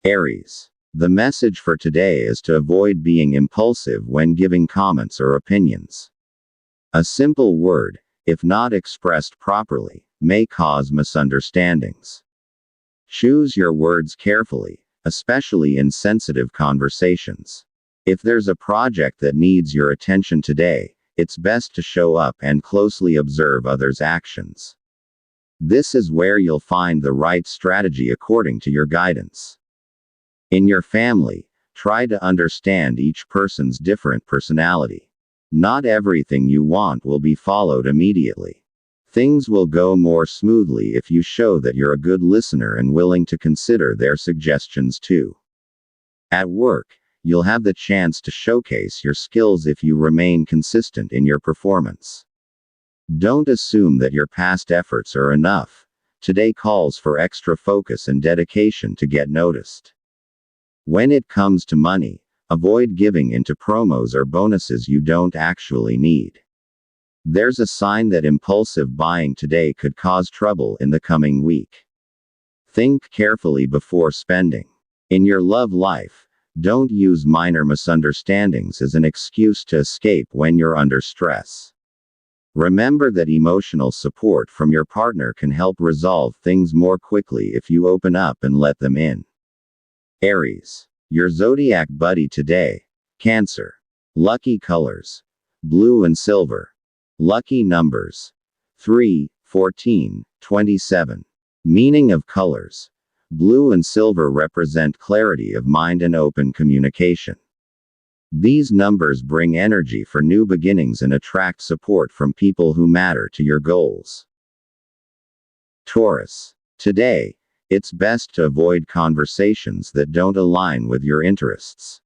Aries. The message for today is to avoid being impulsive when giving comments or opinions. A simple word, if not expressed properly, may cause misunderstandings. Choose your words carefully, especially in sensitive conversations. If there's a project that needs your attention today, it's best to show up and closely observe others' actions. This is where you'll find the right strategy according to your guidance. In your family, try to understand each person's different personality. Not everything you want will be followed immediately. Things will go more smoothly if you show that you're a good listener and willing to consider their suggestions too. At work, you'll have the chance to showcase your skills if you remain consistent in your performance. Don't assume that your past efforts are enough. Today calls for extra focus and dedication to get noticed. When it comes to money, avoid giving into promos or bonuses you don't actually need. There's a sign that impulsive buying today could cause trouble in the coming week. Think carefully before spending. In your love life, don't use minor misunderstandings as an excuse to escape when you're under stress. Remember that emotional support from your partner can help resolve things more quickly if you open up and let them in. Aries. Your zodiac buddy today. Cancer. Lucky colors: blue and silver. Lucky numbers: 3, 14, 27. Meaning of colors: blue and silver represent clarity of mind and open communication. These numbers bring energy for new beginnings and attract support from people who matter to your goals. Taurus. Today, it's best to avoid conversations that don't align with your interests.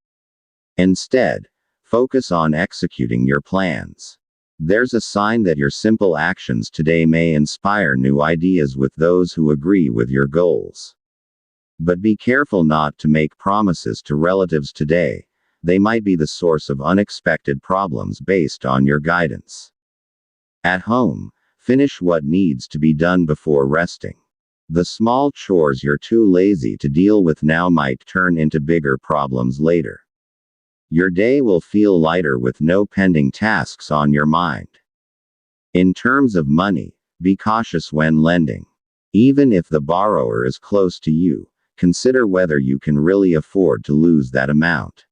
Instead, focus on executing your plans. There's a sign that your simple actions today may inspire new ideas with those who agree with your goals. But be careful not to make promises to relatives today. They might be the source of unexpected problems based on your guidance. At home, finish what needs to be done before resting. The small chores you're too lazy to deal with now might turn into bigger problems later. Your day will feel lighter with no pending tasks on your mind. In terms of money, be cautious when lending. Even if the borrower is close to you, consider whether you can really afford to lose that amount.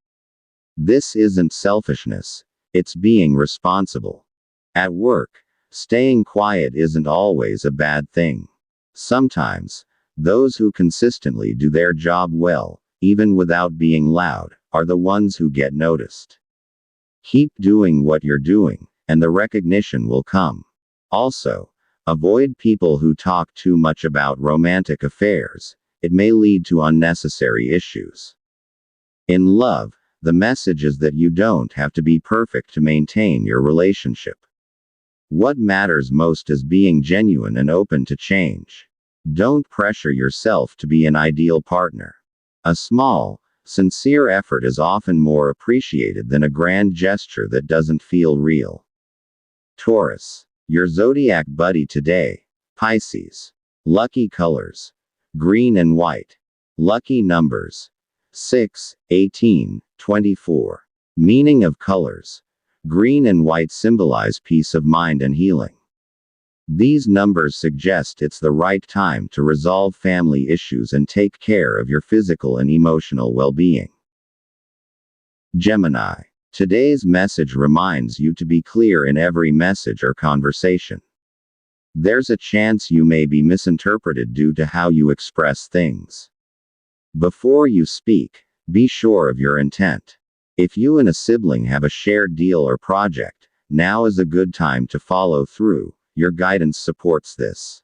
This isn't selfishness, it's being responsible. At work, staying quiet isn't always a bad thing. Sometimes, those who consistently do their job well, even without being loud, are the ones who get noticed. Keep doing what you're doing, and the recognition will come. Also, avoid people who talk too much about romantic affairs. It may lead to unnecessary issues. In love, the message is that you don't have to be perfect to maintain your relationship. What matters most is being genuine and open to change. Don't pressure yourself to be an ideal partner. A small, sincere effort is often more appreciated than a grand gesture that doesn't feel real. Taurus. Your zodiac buddy today. Pisces. Lucky colors: green and white. Lucky numbers: 6, 18, 24. Meaning of colors: green and white symbolize peace of mind and healing. These numbers suggest it's the right time to resolve family issues and take care of your physical and emotional well-being. Gemini. Today's message reminds you to be clear in every message or conversation. There's a chance you may be misinterpreted due to how you express things. Before you speak, be sure of your intent. If you and a sibling have a shared deal or project, now is a good time to follow through. Your guidance supports this.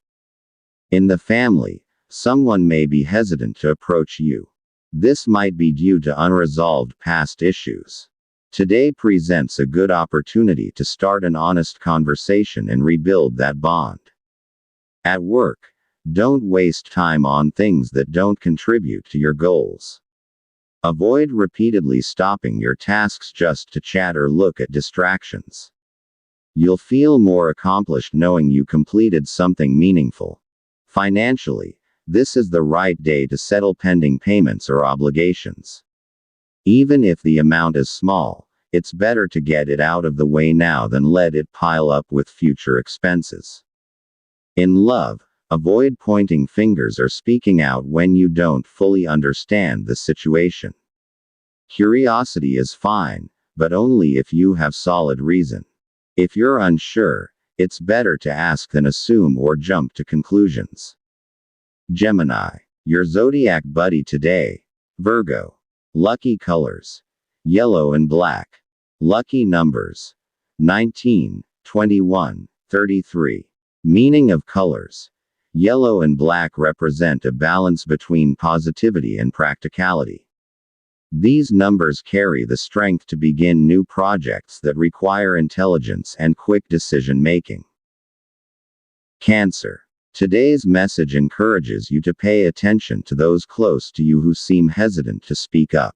In the family, someone may be hesitant to approach you. This might be due to unresolved past issues. Today presents a good opportunity to start an honest conversation and rebuild that bond. At work, don't waste time on things that don't contribute to your goals. Avoid repeatedly stopping your tasks just to chat or look at distractions. You'll feel more accomplished knowing you completed something meaningful. Financially, This is the right day to settle pending payments or obligations. Even if the amount is small, it's better to get it out of the way now than let it pile up with future expenses. In love, avoid pointing fingers or speaking out when you don't fully understand the situation. Curiosity is fine, but only if you have solid reason. If you're unsure, it's better to ask than assume or jump to conclusions. Gemini, your zodiac buddy today. Virgo. Lucky colors: yellow and black. Lucky numbers: 19, 21, 33. Meaning of colors: yellow and black represent a balance between positivity and practicality. These numbers carry the strength to begin new projects that require intelligence and quick decision making. Cancer. Today's message encourages you to pay attention to those close to you who seem hesitant to speak up.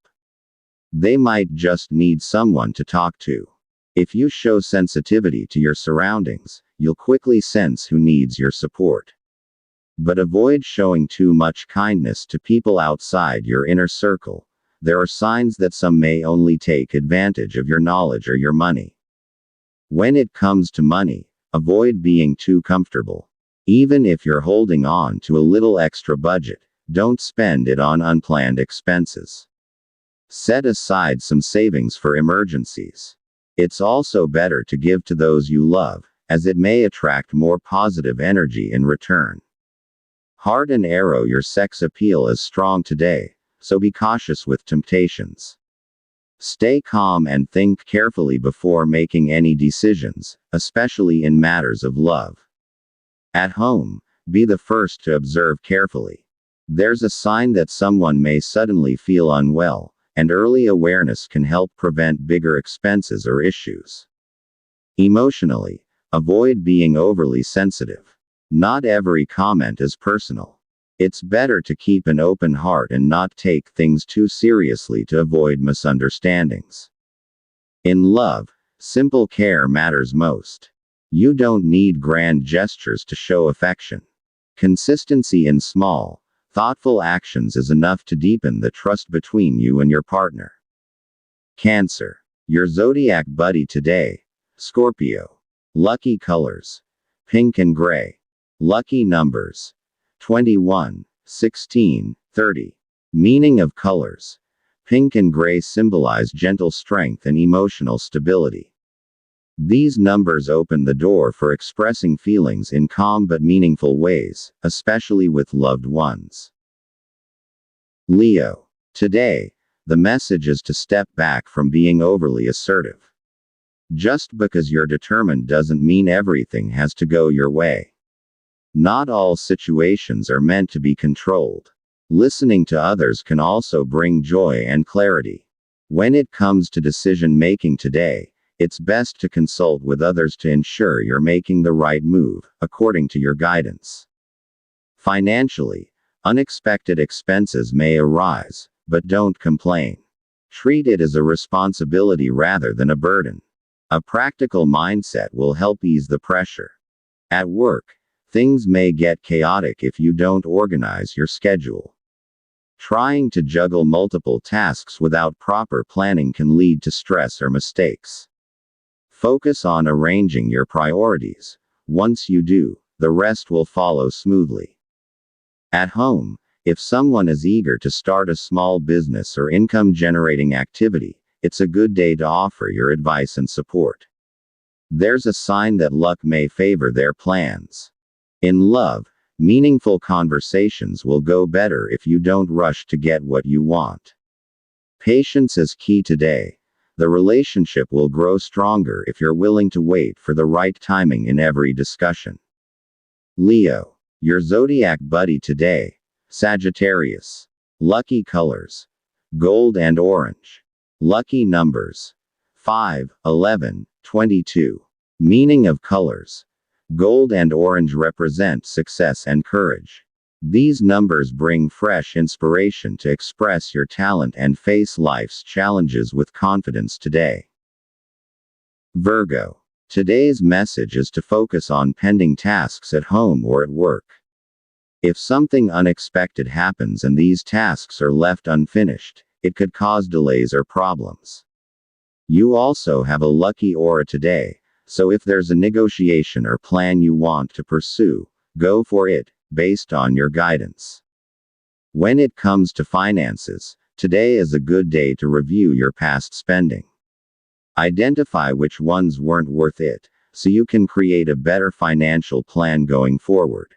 They might just need someone to talk to. If you show sensitivity to your surroundings, you'll quickly sense who needs your support. But avoid showing too much kindness to people outside your inner circle. There are signs that some may only take advantage of your knowledge or your money. When it comes to money, avoid being too comfortable. Even if you're holding on to a little extra budget, don't spend it on unplanned expenses. Set aside some savings for emergencies. It's also better to give to those you love, as it may attract more positive energy in return. Heart and arrow, your sex appeal is strong today, so be cautious with temptations. Stay calm and think carefully before making any decisions, especially in matters of love. At home, be the first to observe carefully. There's a sign that someone may suddenly feel unwell, and early awareness can help prevent bigger expenses or issues. Emotionally, avoid being overly sensitive. Not every comment is personal. It's better to keep an open heart and not take things too seriously to avoid misunderstandings. In love, simple care matters most. You don't need grand gestures to show affection. Consistency in small, thoughtful actions is enough to deepen the trust between you and your partner. Cancer. Your zodiac buddy today. Scorpio. Lucky colors: pink and gray. Lucky numbers: 21, 16, 30. Meaning of colors: pink and gray symbolize gentle strength and emotional stability. These numbers open the door for expressing feelings in calm but meaningful ways, especially with loved ones. Leo. Today, the message is to step back from being overly assertive. Just because you're determined doesn't mean everything has to go your way. Not all situations are meant to be controlled. Listening to others can also bring joy and clarity. When it comes to decision making today, it's best to consult with others to ensure you're making the right move, according to your guidance. Financially, unexpected expenses may arise, but don't complain. Treat it as a responsibility rather than a burden. A practical mindset will help ease the pressure. At work, things may get chaotic if you don't organize your schedule. Trying to juggle multiple tasks without proper planning can lead to stress or mistakes. Focus on arranging your priorities. Once you do, the rest will follow smoothly. At home, if someone is eager to start a small business or income-generating activity, it's a good day to offer your advice and support. There's a sign that luck may favor their plans. In love, meaningful conversations will go better if you don't rush to get what you want. Patience is key today. The relationship will grow stronger if you're willing to wait for the right timing in every discussion. Leo. Your zodiac buddy today. Sagittarius. Lucky colors: gold and orange. Lucky numbers: 5, 11, 22. Meaning of colors: gold and orange represent success and courage. These numbers bring fresh inspiration to express your talent and face life's challenges with confidence today. Virgo. Today's message is to focus on pending tasks at home or at work. If something unexpected happens and these tasks are left unfinished, it could cause delays or problems. You also have a lucky aura today, so if there's a negotiation or plan you want to pursue, go for it, based on your guidance. When it comes to finances, today is a good day to review your past spending. Identify which ones weren't worth it, so you can create a better financial plan going forward.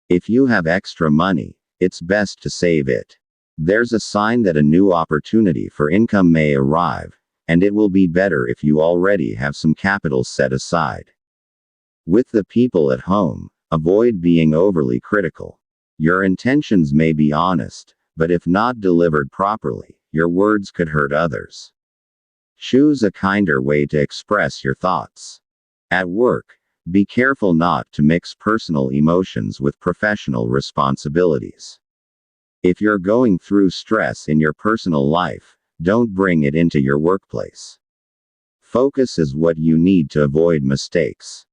If you have extra money, it's best to save it. There's a sign that a new opportunity for income may arrive, and it will be better if you already have some capital set aside. With the people at home, avoid being overly critical. Your intentions may be honest, but if not delivered properly, your words could hurt others. Choose a kinder way to express your thoughts. At work, be careful not to mix personal emotions with professional responsibilities. If you're going through stress in your personal life, don't bring it into your workplace. Focus is what you need to avoid mistakes.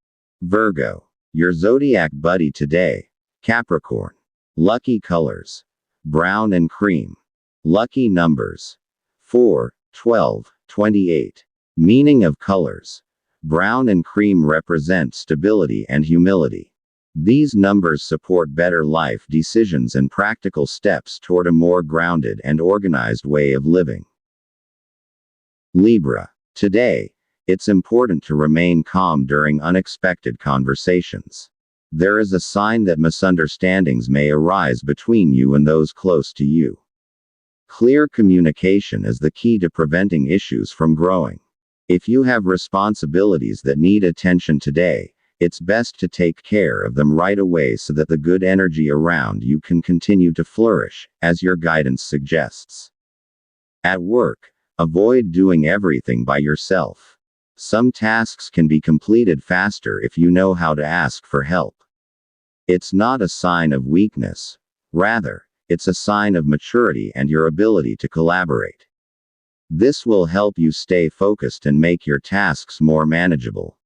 Virgo, your zodiac buddy today, Capricorn. Lucky colors: brown and cream. Lucky numbers: 4, 12, 28. Meaning of colors: brown and cream represent stability and humility. These numbers support better life decisions and practical steps toward a more grounded and organized way of living. Libra. Today, it's important to remain calm during unexpected conversations. There is a sign that misunderstandings may arise between you and those close to you. Clear communication is the key to preventing issues from growing. If you have responsibilities that need attention today, it's best to take care of them right away so that the good energy around you can continue to flourish, as your guidance suggests. At work, avoid doing everything by yourself. Some tasks can be completed faster if you know how to ask for help. It's not a sign of weakness. Rather, it's a sign of maturity and your ability to collaborate. This will help you stay focused and make your tasks more manageable.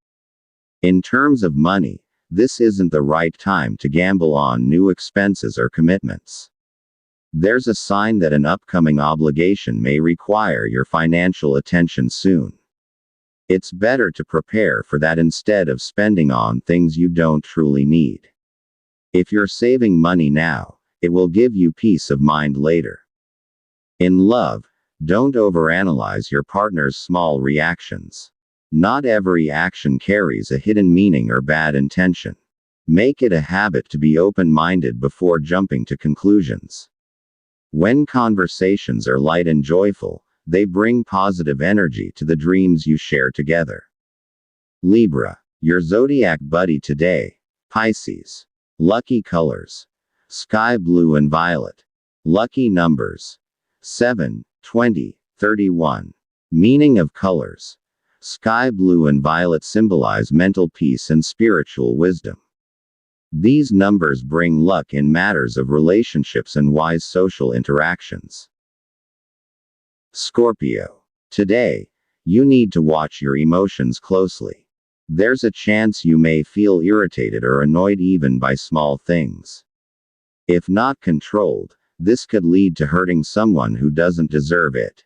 In terms of money, this isn't the right time to gamble on new expenses or commitments. There's a sign that an upcoming obligation may require your financial attention soon. It's better to prepare for that instead of spending on things you don't truly need. If you're saving money now, it will give you peace of mind later. In love, don't overanalyze your partner's small reactions. Not every action carries a hidden meaning or bad intention. Make it a habit to be open-minded before jumping to conclusions. When conversations are light and joyful, they bring positive energy to the dreams you share together. Libra, your zodiac buddy today, Pisces. Lucky colors: sky blue and violet. Lucky numbers: 7, 20, 31. Meaning of colors: sky blue and violet symbolize mental peace and spiritual wisdom. These numbers bring luck in matters of relationships and wise social interactions. Scorpio. Today, you need to watch your emotions closely. There's a chance you may feel irritated or annoyed even by small things. If not controlled, this could lead to hurting someone who doesn't deserve it.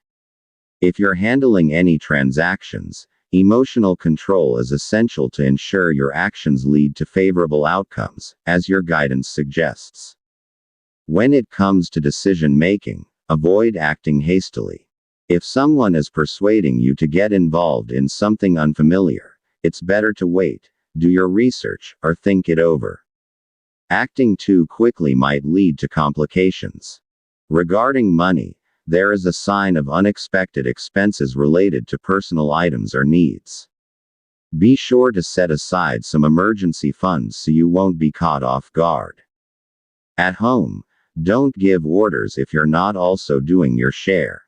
If you're handling any transactions, emotional control is essential to ensure your actions lead to favorable outcomes, as your guidance suggests. When it comes to decision making, avoid acting hastily. If someone is persuading you to get involved in something unfamiliar, it's better to wait, do your research, or think it over. Acting too quickly might lead to complications. Regarding money, there is a sign of unexpected expenses related to personal items or needs. Be sure to set aside some emergency funds so you won't be caught off guard. At home, don't give orders if you're not also doing your share.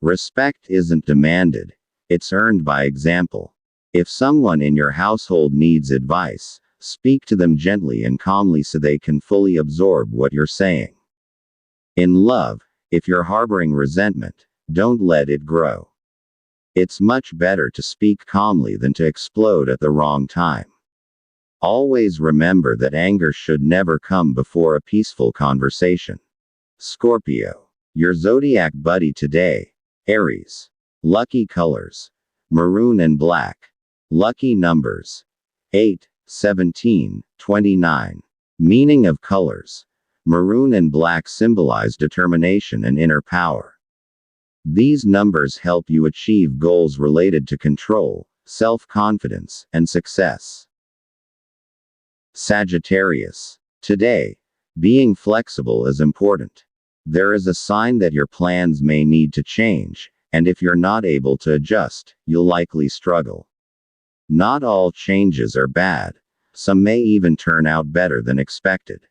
Respect isn't demanded, it's earned by example. If someone in your household needs advice, speak to them gently and calmly so they can fully absorb what you're saying. In love, if you're harboring resentment, don't let it grow. It's much better to speak calmly than to explode at the wrong time. Always remember that anger should never come before a peaceful conversation. Scorpio. Your zodiac buddy today. Aries. Lucky colors: maroon and black. Lucky numbers: 8, 17, 29. Meaning of colors: maroon and black symbolize determination and inner power. These numbers help you achieve goals related to control, self-confidence, and success. Sagittarius. Today, being flexible is important. There is a sign that your plans may need to change, and if you're not able to adjust, you'll likely struggle. Not all changes are bad. Some may even turn out better than expected.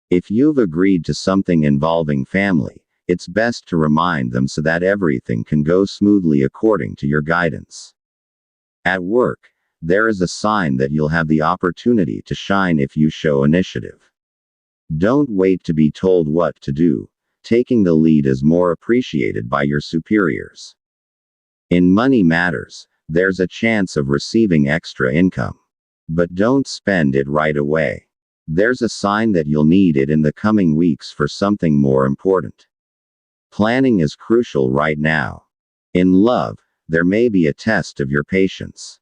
If you've agreed to something involving family, it's best to remind them so that everything can go smoothly according to your guidance. At work, there is a sign that you'll have the opportunity to shine if you show initiative. Don't wait to be told what to do. Taking the lead is more appreciated by your superiors. In money matters, there's a chance of receiving extra income. But don't spend it right away. There's a sign that you'll need it in the coming weeks for something more important. Planning is crucial right now. In love, there may be a test of your patience.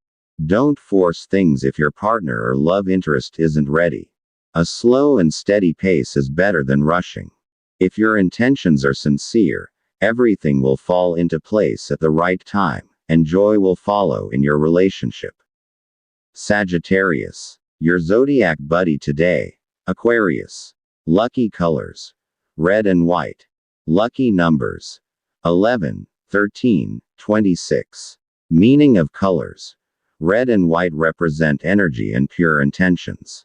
Don't force things if your partner or love interest isn't ready. A slow and steady pace is better than rushing. If your intentions are sincere, everything will fall into place at the right time, and joy will follow in your relationship. Sagittarius. Your zodiac buddy today. Aquarius. Lucky colors: red and white. Lucky numbers: 11, 13, 26. Meaning of colors: red and white represent energy and pure intentions.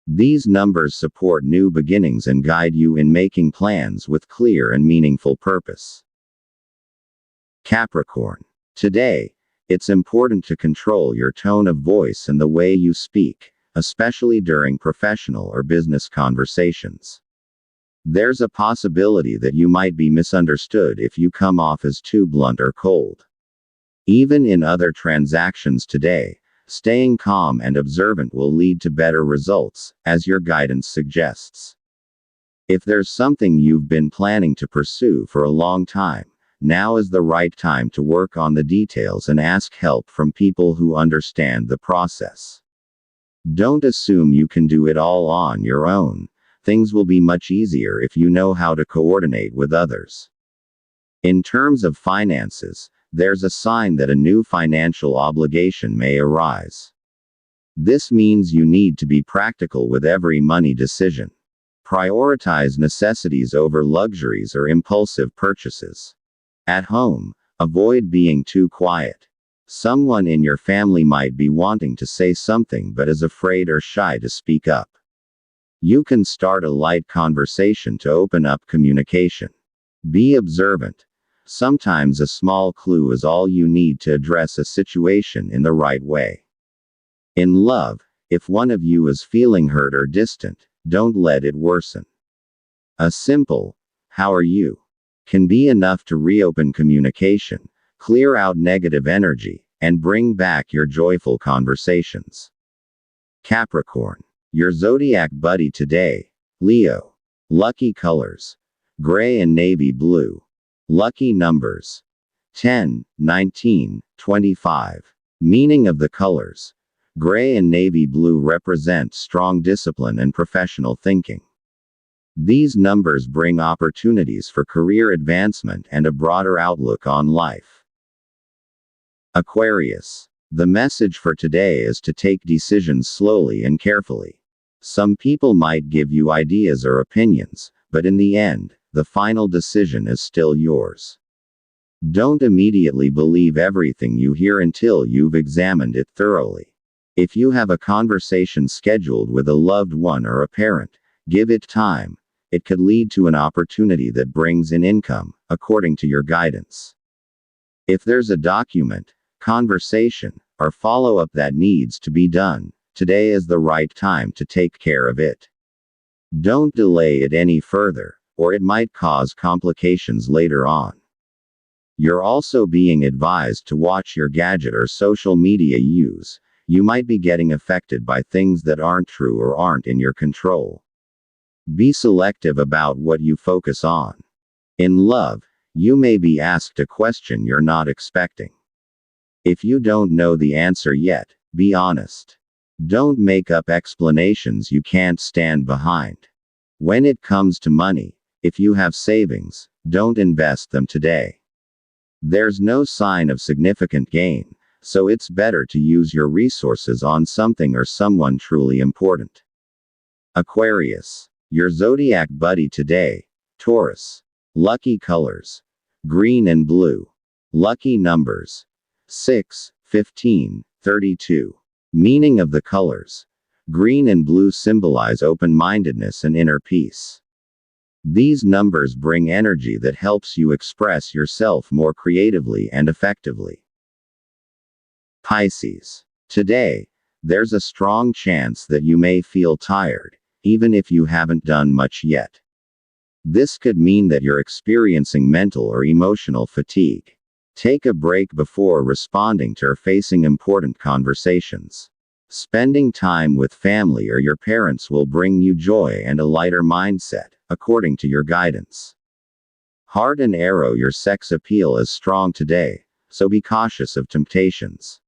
These numbers support new beginnings and guide you in making plans with clear and meaningful purpose. Capricorn. Today, it's important to control your tone of voice and the way you speak, especially during professional or business conversations. There's a possibility that you might be misunderstood if you come off as too blunt or cold. Even in other transactions today, staying calm and observant will lead to better results, as your guidance suggests. If there's something you've been planning to pursue for a long time, now is the right time to work on the details and ask help from people who understand the process. Don't assume you can do it all on your own. Things will be much easier if you know how to coordinate with others. In terms of finances, there's a sign that a new financial obligation may arise. This means you need to be practical with every money decision. Prioritize necessities over luxuries or impulsive purchases. At home, avoid being too quiet. Someone in your family might be wanting to say something but is afraid or shy to speak up. You can start a light conversation to open up communication. Be observant. Sometimes a small clue is all you need to address a situation in the right way. In love, if one of you is feeling hurt or distant, don't let it worsen. A simple, "How are you?" can be enough to reopen communication, clear out negative energy, and bring back your joyful conversations. Capricorn. Your zodiac buddy today. Leo. Lucky colors: gray and navy blue. Lucky numbers: 10, 19, 25. Meaning of the colors: gray and navy blue represent strong discipline and professional thinking. These numbers bring opportunities for career advancement and a broader outlook on life. Aquarius. The message for today is to take decisions slowly and carefully. Some people might give you ideas or opinions, but in the end, the final decision is still yours. Don't immediately believe everything you hear until you've examined it thoroughly. If you have a conversation scheduled with a loved one or a parent, give it time. It could lead to an opportunity that brings in income, according to your guidance. If there's a document, conversation, or follow-up that needs to be done, today is the right time to take care of it. Don't delay it any further, or it might cause complications later on. You're also being advised to watch your gadget or social media use. you might be getting affected by things that aren't true or aren't in your control. Be selective about what you focus on. In love, you may be asked a question you're not expecting. If you don't know the answer yet, be honest. Don't make up explanations you can't stand behind. When it comes to money, if you have savings, don't invest them today. There's no sign of significant gain, so it's better to use your resources on something or someone truly important. Aquarius. Your zodiac buddy today. Taurus. Lucky colors: green and blue. Lucky numbers: 6, 15, 32. Meaning of the colors: green and blue symbolize open-mindedness and inner peace. These numbers bring energy that helps you express yourself more creatively and effectively. Pisces. Today, there's a strong chance that you may feel tired, even if you haven't done much yet. This could mean that you're experiencing mental or emotional fatigue. Take a break before responding to or facing important conversations. Spending time with family or your parents will bring you joy and a lighter mindset, according to your guidance. Heart and arrow. Your sex appeal is strong today, so be cautious of temptations.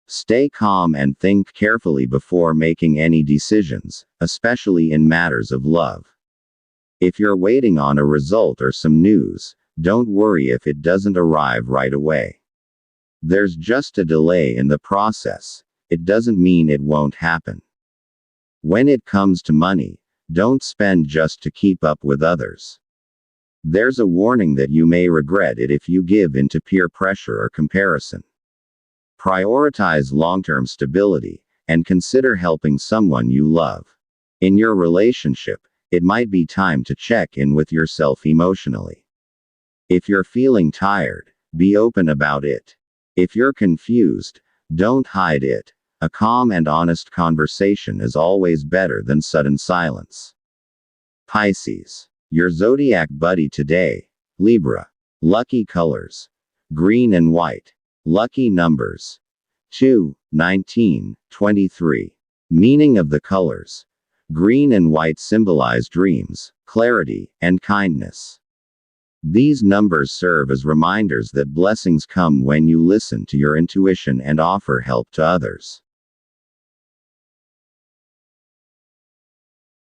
Stay calm and think carefully before making any decisions, especially in matters of love. If you're waiting on a result or some news, don't worry if it doesn't arrive right away. There's just a delay in the process. It doesn't mean it won't happen. When it comes to money, don't spend just to keep up with others. There's a warning that you may regret it if you give in to peer pressure or comparison. Prioritize long-term stability, and consider helping someone you love. In your relationship, it might be time to check in with yourself emotionally. If you're feeling tired, be open about it. If you're confused, don't hide it. A calm and honest conversation is always better than sudden silence. Pisces. Your zodiac buddy today. Libra. Lucky colors: green and white. Lucky numbers: 2, 19, 23. Meaning of the colors: green and white symbolize dreams, clarity, and kindness. These numbers serve as reminders that blessings come when you listen to your intuition and offer help to others.